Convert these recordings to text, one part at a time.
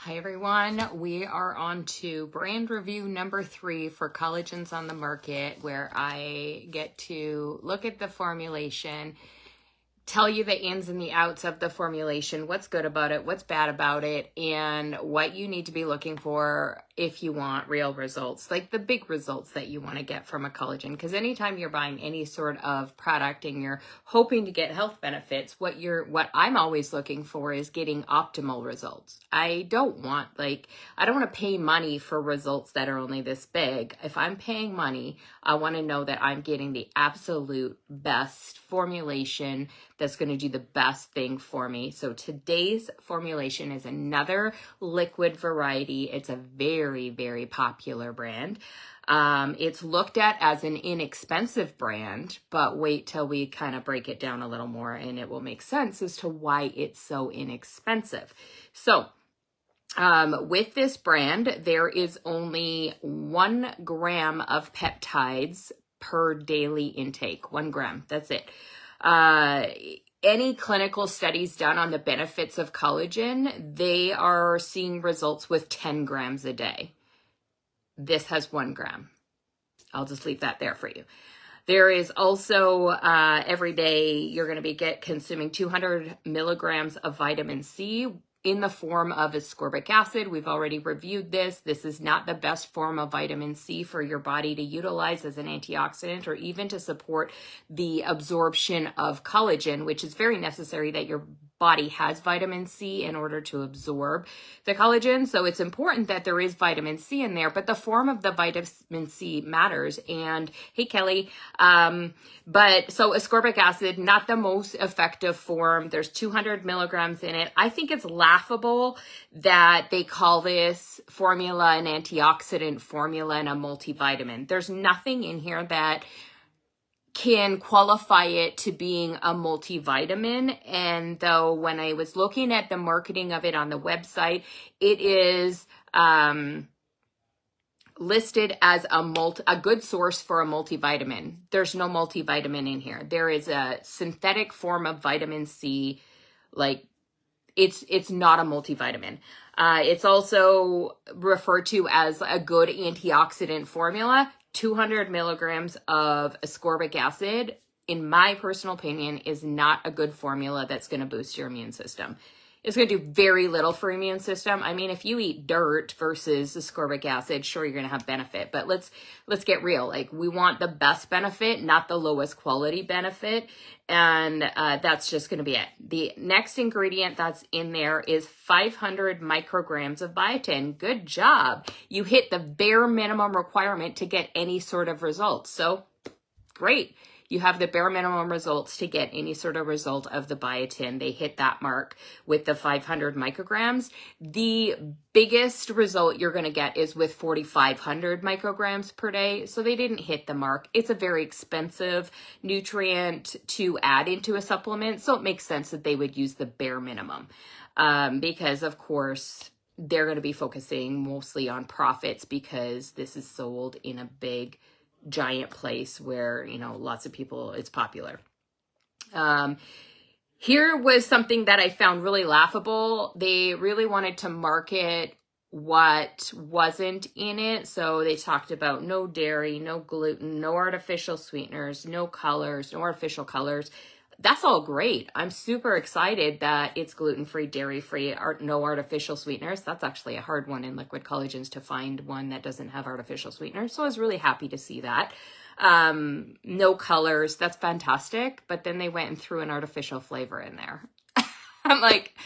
Hi everyone, we are on to brand review number 3 for collagens on the market, where I get to look at the formulation, tell you the ins and the outs of the formulation, what's good about it, what's bad about it, and what you need to be looking for if you want real results, like the big results that you want to get from a collagen. Because anytime you're buying any sort of product and you're hoping to get health benefits, what I'm always looking for is getting optimal results. I don't want to pay money for results that are only this big. If I'm paying money, I want to know that I'm getting the absolute best formulation that's going to do the best thing for me. So today's formulation is another liquid variety. It's a very, very popular brand. It's looked at as an inexpensive brand, but wait till we kind of break it down a little more and it will make sense as to why it's so inexpensive. So with this brand, there is only 1 gram of peptides per daily intake. 1 gram, that's it. Any clinical studies done on the benefits of collagen, they are seeing results with 10 grams a day. This has 1 gram. I'll just leave that there for you. There is also every day you're going to be consuming 200 milligrams of vitamin C in the form of ascorbic acid. We've already reviewed this. This is not the best form of vitamin C for your body to utilize as an antioxidant or even to support the absorption of collagen, which is very necessary that your body has vitamin C in order to absorb the collagen. So it's important that there is vitamin C in there, but the form of the vitamin C matters. And hey, Kelly, but so ascorbic acid, not the most effective form. There's 200 milligrams in it. I think it's laughable that they call this formula an antioxidant formula and a multivitamin. There's nothing in here that can qualify it to being a multivitamin. And though when I was looking at the marketing of it on the website, it is listed as a good source for a multivitamin. There's no multivitamin in here. There is a synthetic form of vitamin C, like it's not a multivitamin. It's also referred to as a good antioxidant formula. 200 milligrams of ascorbic acid, in my personal opinion, is not a good formula that's going to boost your immune system. It's going to do very little for your immune system. I mean, if you eat dirt versus ascorbic acid, sure, you're going to have benefit. But let's get real. Like, we want the best benefit, not the lowest quality benefit. And that's just going to be it. The next ingredient that's in there is 500 micrograms of biotin. Good job. You hit the bare minimum requirement to get any sort of results. So great. You have the bare minimum results to get any sort of result of the biotin. They hit that mark with the 500 micrograms. The biggest result you're going to get is with 4,500 micrograms per day. So they didn't hit the mark. It's a very expensive nutrient to add into a supplement. So it makes sense that they would use the bare minimum because, of course, they're going to be focusing mostly on profits because this is sold in a big giant place where, you know, lots of people, it's popular. Here was something that I found really laughable. They really wanted to market what wasn't in it. So they talked about no dairy, no gluten, no artificial sweeteners, no colors, no artificial colors. That's all great. I'm super excited that it's gluten-free, dairy-free, no artificial sweeteners. That's actually a hard one in liquid collagens to find one that doesn't have artificial sweeteners. So I was really happy to see that. No colors. That's fantastic. But then they went and threw an artificial flavor in there. I'm like,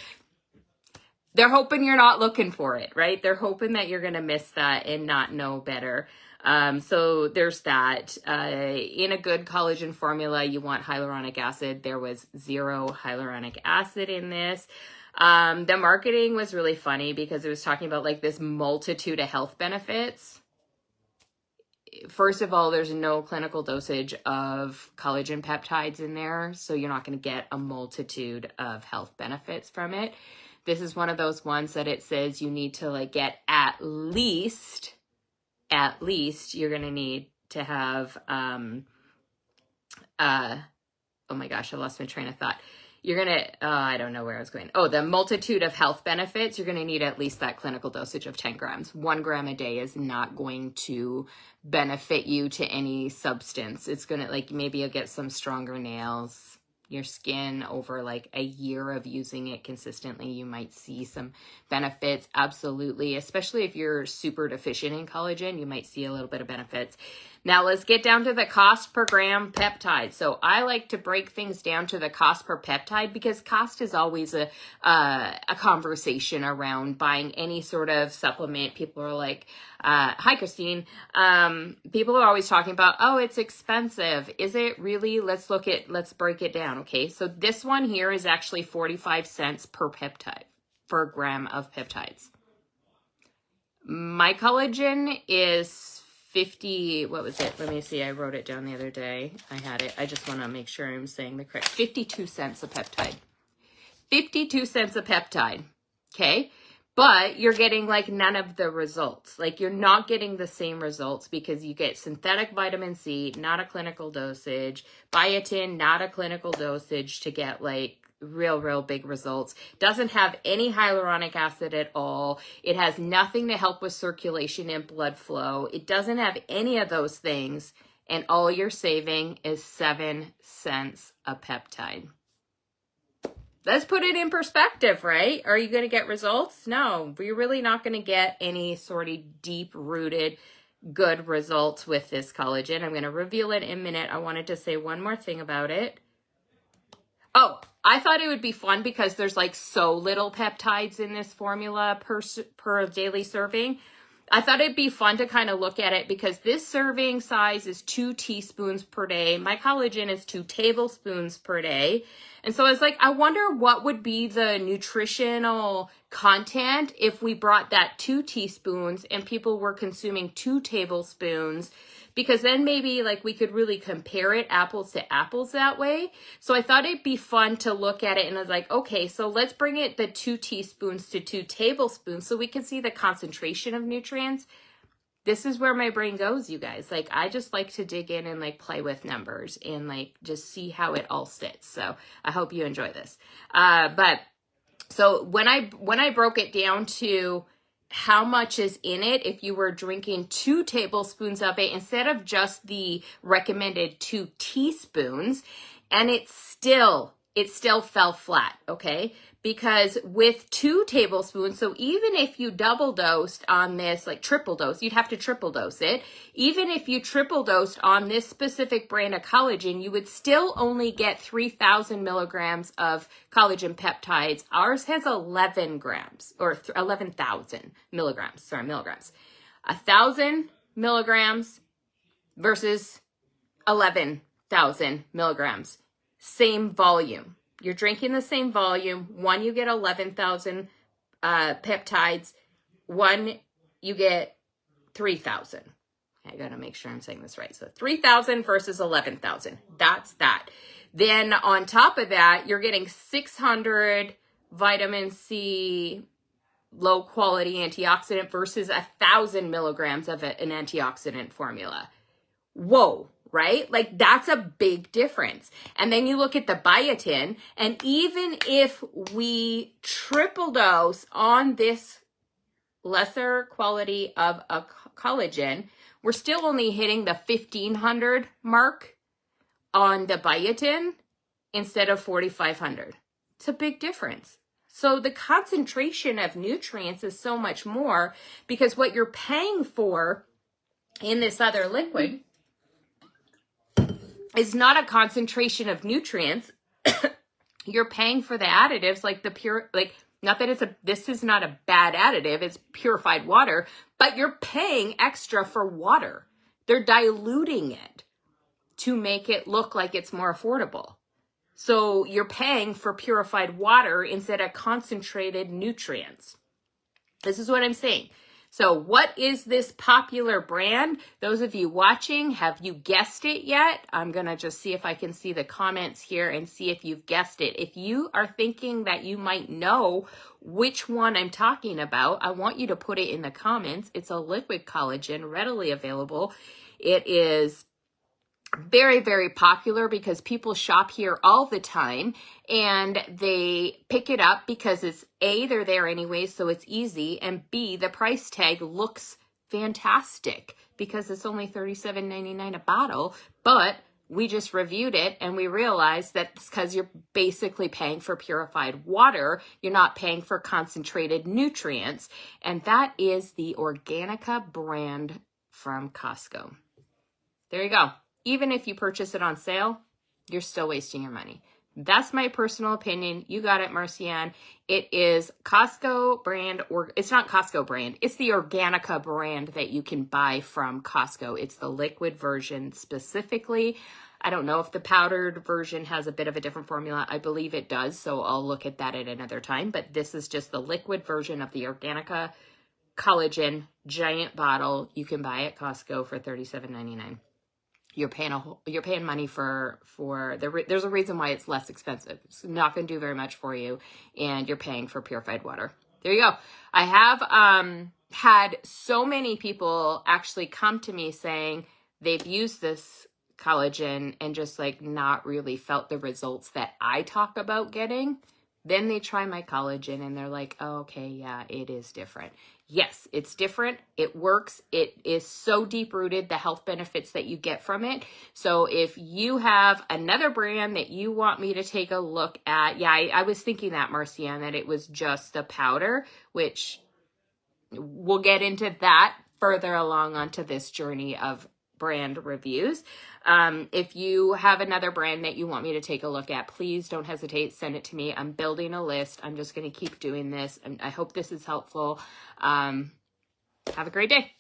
they're hoping you're not looking for it, right? They're hoping that you're going to miss that and not know better. So there's that. In a good collagen formula, you want hyaluronic acid. There was 0 hyaluronic acid in this. The marketing was really funny because it was talking about like this multitude of health benefits. First of all, there's no clinical dosage of collagen peptides in there, so you're not going to get a multitude of health benefits from it. This is one of those ones that it says you need to like get at least you're going to need to have, oh my gosh, I lost my train of thought. you're going to, I don't know where I was going. Oh, the multitude of health benefits, you're going to need at least that clinical dosage of 10 grams. 1 gram a day is not going to benefit you to any substance. It's going to, like, maybe you'll get some stronger nails. Your skin over like a year of using it consistently, you might see some benefits. Absolutely. Especially if you're super deficient in collagen, you might see a little bit of benefits. Now let's get down to the cost per gram peptide. So I like to break things down to the cost per peptide because cost is always a conversation around buying any sort of supplement. People are like, hi, Christine. People are always talking about, oh, it's expensive. Is it really? Let's break it down. Okay. So this one here is actually 45 cents per peptide, per gram of peptides. My collagen is 50, what was it? Let me see. I wrote it down the other day. I had it. I just want to make sure I'm saying the correct. 52 cents a peptide. 52 cents a peptide. Okay. But you're getting like none of the results. Like you're not getting the same results because you get synthetic vitamin C, not a clinical dosage, biotin, not a clinical dosage to get like real big results. Doesn't have any hyaluronic acid at all. It has nothing to help with circulation and blood flow. It doesn't have any of those things. And all you're saving is 7 cents a peptide. Let's put it in perspective, right? Are you going to get results? No, you're really not going to get any sort of deep-rooted good results with this collagen. I'm going to reveal it in a minute. I wanted to say one more thing about it. Oh, I thought it would be fun because there's like so little peptides in this formula per daily serving. I thought it'd be fun to kind of look at it because this serving size is 2 teaspoons per day. My collagen is 2 tablespoons per day. And so I was like, I wonder what would be the nutritional content if we brought that 2 teaspoons and people were consuming 2 tablespoons, because then maybe like we could really compare it apples to apples that way. So I thought it'd be fun to look at it and I was like, okay, so let's bring it the 2 teaspoons to 2 tablespoons so we can see the concentration of nutrients. This is where my brain goes, you guys. Like, I just like to dig in and like play with numbers and like just see how it all sits. So I hope you enjoy this. But so when I broke it down to how much is in it, if you were drinking 2 tablespoons of it instead of just the recommended 2 teaspoons, and it still fell flat, okay? Because with 2 tablespoons, so even if you double dosed on this, like triple dose, you'd have to triple dose it. Even if you triple dosed on this specific brand of collagen, you would still only get 3,000 milligrams of collagen peptides. Ours has 11 grams, or 11,000 milligrams, milligrams. 1,000 milligrams versus 11,000 milligrams. Same volume. You're drinking the same volume. One, you get 11,000 peptides. One, you get 3,000. I got to make sure I'm saying this right. So 3,000 versus 11,000. That's that. Then on top of that, you're getting 600 vitamin C low quality antioxidant versus 1,000 milligrams of an antioxidant formula. Whoa. Right? Like that's a big difference. And then you look at the biotin, and even if we triple dose on this lesser quality of a collagen, we're still only hitting the 1,500 mark on the biotin instead of 4,500. It's a big difference. So the concentration of nutrients is so much more because what you're paying for in this other liquid is not a concentration of nutrients. You're paying for the additives, like the pure, like, not that this is not a bad additive, it's purified water, but you're paying extra for water. They're diluting it to make it look like it's more affordable. So you're paying for purified water instead of concentrated nutrients. This is what I'm saying. So what is this popular brand? Those of you watching, have you guessed it yet? I'm going to just see if I can see the comments here and see if you've guessed it. If you are thinking that you might know which one I'm talking about, I want you to put it in the comments. It's a liquid collagen, readily available. It is very, very popular because people shop here all the time and they pick it up because it's A, they're there anyway, so it's easy, and B, the price tag looks fantastic because it's only $37.99 a bottle, but we just reviewed it and we realized that it's because you're basically paying for purified water. You're not paying for concentrated nutrients. And that is the Organika brand from Costco. There you go. Even if you purchase it on sale, you're still wasting your money. That's my personal opinion. You got it, Marcianne. It is Costco brand, or it's not Costco brand. It's the Organika brand that you can buy from Costco. It's the liquid version specifically. I don't know if the powdered version has a bit of a different formula. I believe it does, so I'll look at that at another time. But this is just the liquid version of the Organika Collagen giant bottle. You can buy at Costco for $37.99. You're paying money there's a reason why it's less expensive. It's not going to do very much for you, and you're paying for purified water. There you go. I have had so many people actually come to me saying they've used this collagen and just like not really felt the results that I talk about getting. Then they try my collagen and they're like, oh, okay, yeah, it is different. Yes, it's different. It works. It is so deep-rooted, the health benefits that you get from it. So if you have another brand that you want me to take a look at, yeah, I was thinking that, Marcianne, that it was just the powder, which we'll get into that further along onto this journey of brand reviews. If you have another brand that you want me to take a look at, please don't hesitate. Send it to me. I'm building a list. I'm just going to keep doing this, and I hope this is helpful. Have a great day.